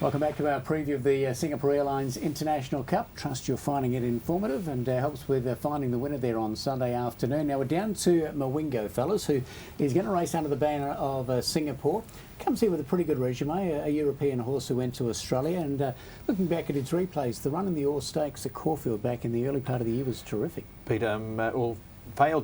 Welcome back to our preview of the Singapore Airlines International Cup. Trust you're finding it informative and helps with finding the winner there on Sunday afternoon. Now we're down to Mawingo, fellas, who is going to race under the banner of Singapore. Comes here with a pretty good resume, a European horse who went to Australia. And looking back at its replays, the run in the Orr Stakes at Caulfield back in the early part of the year was terrific. Failed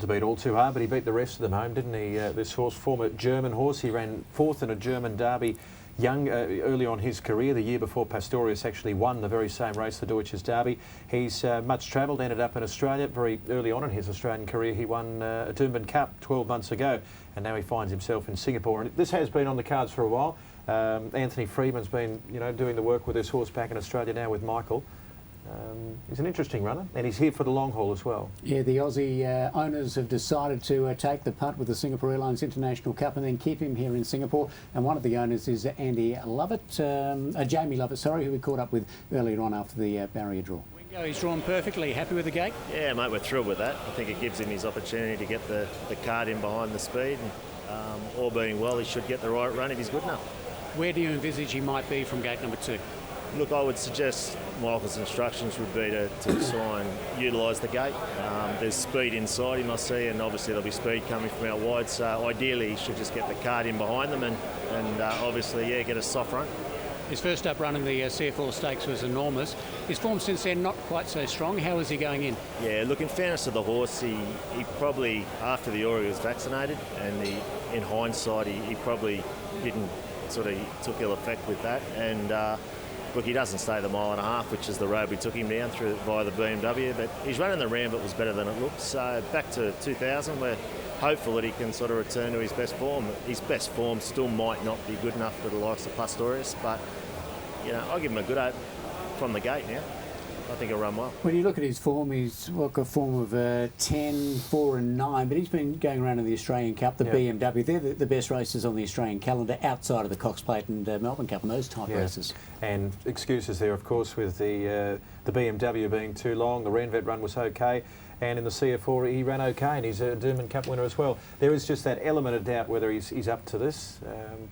to beat All Too Hard, but he beat the rest of them home, didn't he? This horse, former German horse, he ran fourth in a German derby early on his career. The year before, Pastorius actually won the very same race, the Deutsches Derby. He's much travelled, ended up in Australia. Very early on in his Australian career, he won a Doomben Cup 12 months ago, and now he finds himself in Singapore. And this has been on the cards for a while. Anthony Freedman's been, doing the work with this horse back in Australia now with Michael. He's an interesting runner, and he's here for the long haul as well. Yeah, the Aussie owners have decided to take the punt with the Singapore Airlines International Cup and then keep him here in Singapore. And one of the owners is Jamie Lovett, who we caught up with earlier on after the barrier draw. He's drawn perfectly. Happy with the gate? Yeah, mate, we're thrilled with that. I think it gives him his opportunity to get the card in behind the speed. And, all being well, he should get the right run if he's good enough. Where do you envisage he might be from gate number 2? Look, I would suggest Michael's instructions would be to try and utilise the gate. There's speed inside him, I see, and obviously there'll be speed coming from out wide. So ideally, he should just get the card in behind them and obviously, get a soft run. His first up run in the CF Stakes was enormous. His form since then not quite so strong. How is he going in? Yeah, look, in fairness to the horse, he probably, after the Ori was vaccinated, and in hindsight, he probably didn't took ill effect with that. And look, he doesn't stay the mile and a half, which is the road we took him down through via the BMW, but he's running the Rambit was better than it looks. So back to 2000, we're hopeful that he can sort of return to his best form. His best form still might not be good enough for the likes of Pastorius, but, I'll give him a good hope from the gate now. I think he'll run well. When you look at his form, he's got a form of 10, 4 and 9, but he's been going around in the Australian Cup, the BMW. They're the best races on the Australian calendar outside of the Cox Plate and Melbourne Cup and those type races. And excuses there, of course, with the BMW being too long. The Renvet run was okay, and in the CF4 he ran okay, and he's a Doomben Cup winner as well. There is just that element of doubt whether he's up to this.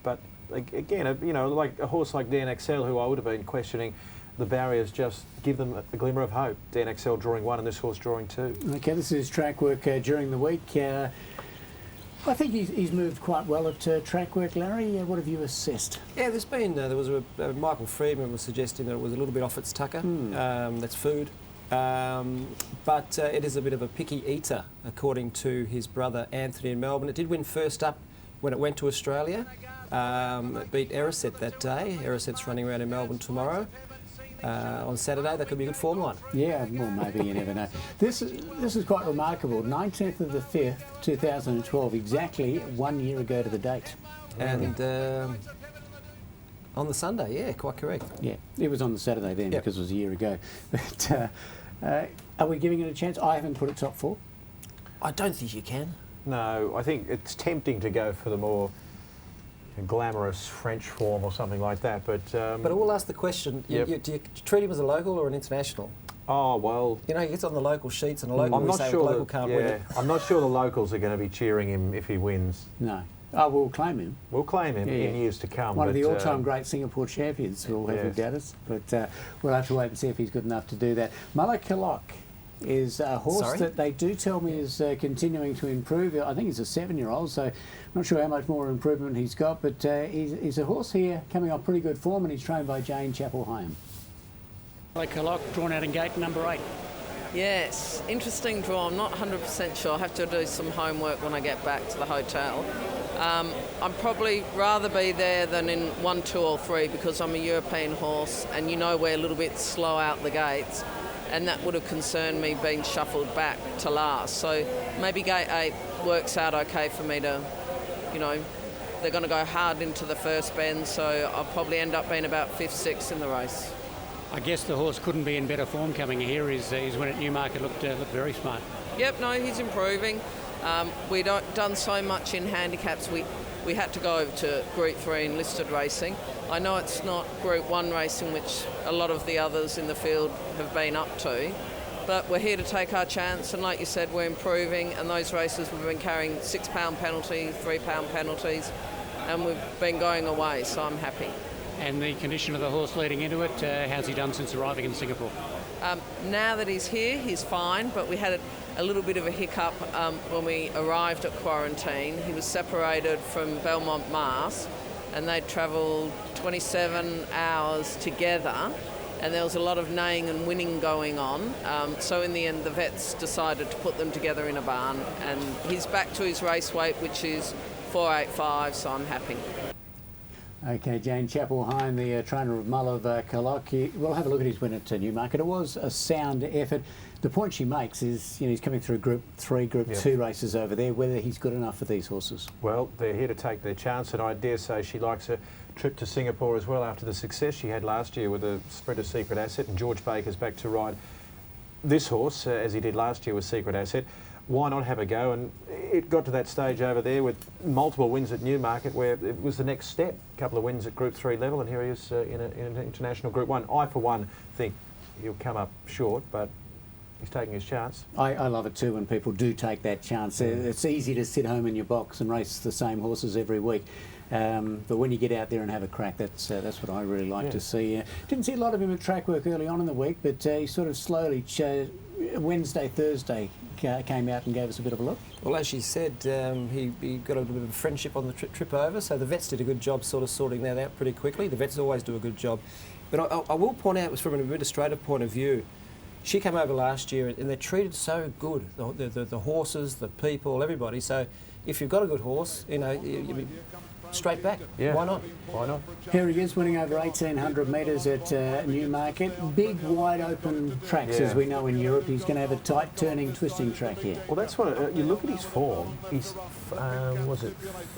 But again, like a horse like Dan Axel, who I would have been questioning, the barriers just give them a glimmer of hope. Dan Axel drawing 1 and this horse drawing 2. Okay, this is track work during the week. I think he's moved quite well at track work, Larry. What have you assessed? Yeah, there was Michael Freedman was suggesting that it was a little bit off its tucker. That's food. But it is a bit of a picky eater, according to his brother Anthony in Melbourne. It did win first up when it went to Australia. It beat Erisset that day. Erisset's running around in Melbourne tomorrow. On Saturday, that could be a good form line. Yeah, well, maybe, you never know. This is quite remarkable. 19th of the 5th, 2012, exactly 1 year ago to the date. And on the Sunday, yeah, quite correct. Yeah, it was on the Saturday then because it was a year ago. But are we giving it a chance? I haven't put it top 4. I don't think you can. No, I think it's tempting to go for the more glamorous French form or something like that, but I will ask the question: do you treat him as a local or an international? Oh well, he gets on the local sheets, and a local local can't win it. I'm not sure the locals are going to be cheering him if he wins. No. Oh, we'll claim him. We'll claim him in years to come. One of the all-time great Singapore champions. We'll have to doubt us, but we'll have to wait and see if he's good enough to do that. Malakilok is a horse that they do tell me is continuing to improve. I think he's a 7-year-old, so I'm not sure how much more improvement he's got, but he's a horse here coming off pretty good form, and he's trained by Jane Chappell-Hyam. Malakilok drawn out in gate number 8. Yes, interesting draw. I'm not 100% sure. I'll have to do some homework when I get back to the hotel. I'd probably rather be there than in 1, 2 or 3 because I'm a European horse and we're a little bit slow out the gates. And that would have concerned me being shuffled back to last. So maybe gate 8 works out okay for me to, they're going to go hard into the first bend, so I'll probably end up being about 5th, 6th in the race. I guess the horse couldn't be in better form coming here. His win at Newmarket looked very smart. Yep, no, he's improving. We've done so much in handicaps. We had to go over to Group 3 in listed racing. I know it's not Group 1 racing, which a lot of the others in the field have been up to, but we're here to take our chance, and like you said, we're improving, and those races we've been carrying £6 penalties, £3 penalties, and we've been going away, so I'm happy. And the condition of the horse leading into it, how's he done since arriving in Singapore? Now that he's here, he's fine, but we had a little bit of a hiccup when we arrived at quarantine. He was separated from Belmont Mass, and they'd travelled 27 hours together, and there was a lot of neighing and winning going on. So in the end, the vets decided to put them together in a barn, and he's back to his race weight, which is 485, so I'm happy. Okay, Jane Chapel-Hine, the trainer of Mull of Kalok. We'll have a look at his win at Newmarket. It was a sound effort. The point she makes is, he's coming through Group 3, Group 2 races over there, whether he's good enough for these horses. Well, they're here to take their chance, and I dare say she likes a trip to Singapore as well after the success she had last year with the Sprinter Secret Asset, and George Baker's back to ride this horse, as he did last year with Secret Asset. Why not have a go? And it got to that stage over there with multiple wins at Newmarket where it was the next step. A couple of wins at Group 3 level, and here he is in an international Group 1. I, for one, think he'll come up short, but he's taking his chance. I love it too when people do take that chance. It's easy to sit home in your box and race the same horses every week. But when you get out there and have a crack, that's what I really like to see. Didn't see a lot of him at track work early on in the week, but he sort of slowly, Wednesday, Thursday, came out and gave us a bit of a look. Well, as she said, he got a little bit of a friendship on the trip over, so the vets did a good job sort of sorting that out pretty quickly. The vets always do a good job. But I will point out, it was from an administrative point of view, she came over last year and they're treated so good, the horses, the people, everybody. So if you've got a good horse, you straight back. Yeah. Why not? Why not? Here he is, winning over 1,800 metres at Newmarket. Big, wide open tracks, as we know in Europe. He's going to have a tight, turning, twisting track here. Well, that's what you look at his form. He's was it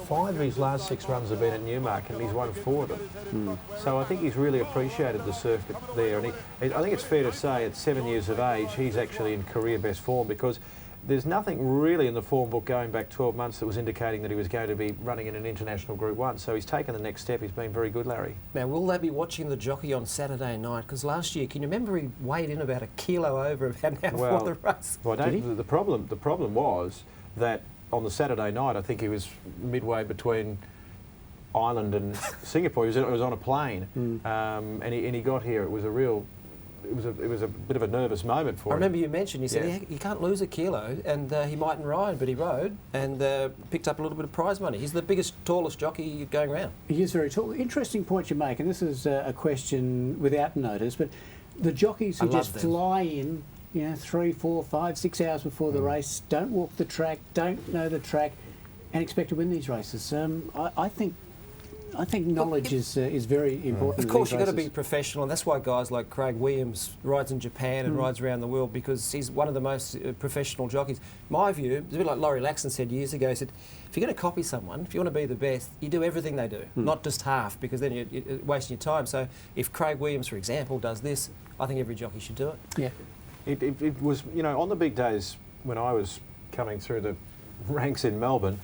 5 of his last 6 runs have been at Newmarket, and he's won 4 of them. So I think he's really appreciated the circuit there, and I think it's fair to say at 7 years of age he's actually in career best form, because there's nothing really in the form book going back 12 months that was indicating that he was going to be running in an international Group 1. So he's taken the next step. He's been very good, Larry. Now, will they be watching the jockey on Saturday night? Because last year, can you remember he weighed in about a kilo over about an hour before the race? Well, the problem was that on the Saturday night, I think he was midway between Ireland and Singapore. He was on a plane, and he got here. It was a real. It was a bit of a nervous moment for him. I remember you mentioned, you said he can't lose a kilo, and he mightn't ride, but he rode and picked up a little bit of prize money. He's the biggest, tallest jockey going around. He is very tall. Interesting point you make, and this is a question without notice, but the jockeys who just fly in, 3, 4, 5, 6 hours before the race, don't walk the track, don't know the track, and expect to win these races. I think knowledge is very important. Of course, you've got to be professional, and that's why guys like Craig Williams rides in Japan and rides around the world, because he's one of the most professional jockeys. My view, it's a bit like Laurie Laxton said years ago, he said, if you're going to copy someone, if you want to be the best, you do everything they do, not just half, because then you're wasting your time. So if Craig Williams, for example, does this, I think every jockey should do it. Yeah. It was, on the big days when I was coming through the ranks in Melbourne,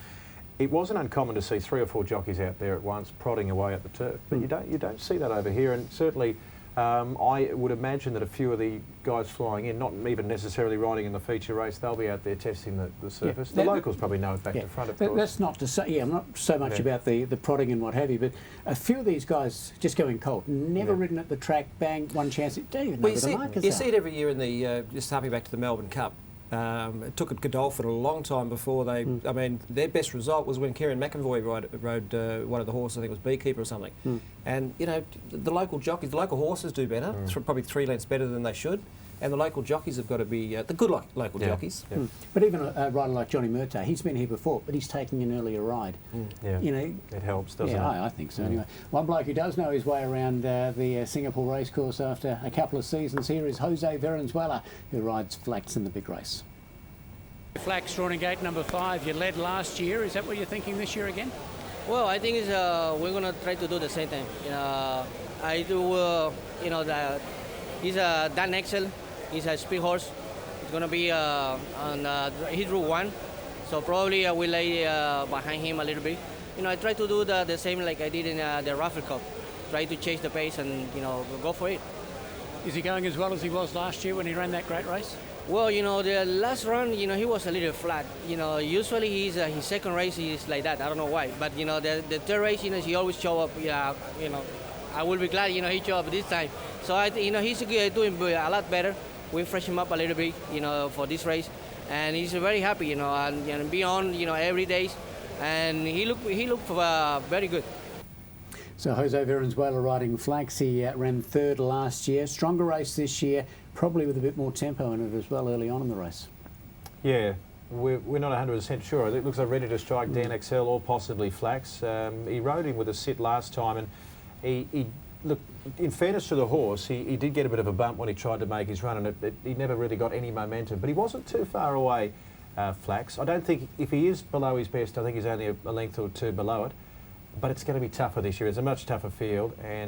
it wasn't uncommon to see 3 or 4 jockeys out there at once prodding away at the turf, but you don't see that over here. And certainly, I would imagine that a few of the guys flying in, not even necessarily riding in the feature race, they'll be out there testing the surface. The locals probably know it back to front, of course. That's not to say, I'm not so much about the prodding and what have you, but a few of these guys just going cold, never ridden at the track, bang, one chance, don't even know where the markers are. You see it every year in the, just harping back to the Melbourne Cup. It took at Godolphin a long time before they. I mean, their best result was when Kieran McEnvoy rode one of the horses. I think it was Beekeeper or something. And the local jockeys, the local horses do better. It's probably 3 lengths better than they should. And the local jockeys have got to be the good local jockeys. Yeah. But even a rider like Johnny Murtagh, he's been here before, but he's taking an earlier ride. It helps, doesn't it? I think so. Anyway, one bloke who does know his way around the Singapore racecourse after a couple of seasons here is Jose Valenzuela, who rides Flax in the big race. Flax, Drawing Gate number 5. You led last year. Is that what you're thinking this year again? Well, I think we're going to try to do the same thing. I do, he's a Dan Excel. He's a speed horse. He's going to be on his Route 1. So probably I will lay behind him a little bit. I try to do the same like I did in the Raffle Cup. Try to chase the pace and, go for it. Is he going as well as he was last year when he ran that great race? Well, the last run, he was a little flat. Usually his second race is like that. I don't know why. But, the third race, he always show up, I will be glad, he showed up this time. So he's doing a lot better. We fresh him up a little bit, for this race, and he's very happy, and be on, every day, and he looked very good. So Jose Valenzuela riding Flax. He ran third last year. Stronger race this year, probably with a bit more tempo in it as well early on in the race. Yeah, we're not 100% sure. It looks like Ready to Strike, Dan Excel, or possibly Flax. He rode him with a sit last time, and he look, in fairness to the horse, he did get a bit of a bump when he tried to make his run, and he never really got any momentum. But he wasn't too far away, Flax. I don't think, if he is below his best, I think he's only a length or two below it. But it's going to be tougher this year. It's a much tougher field, and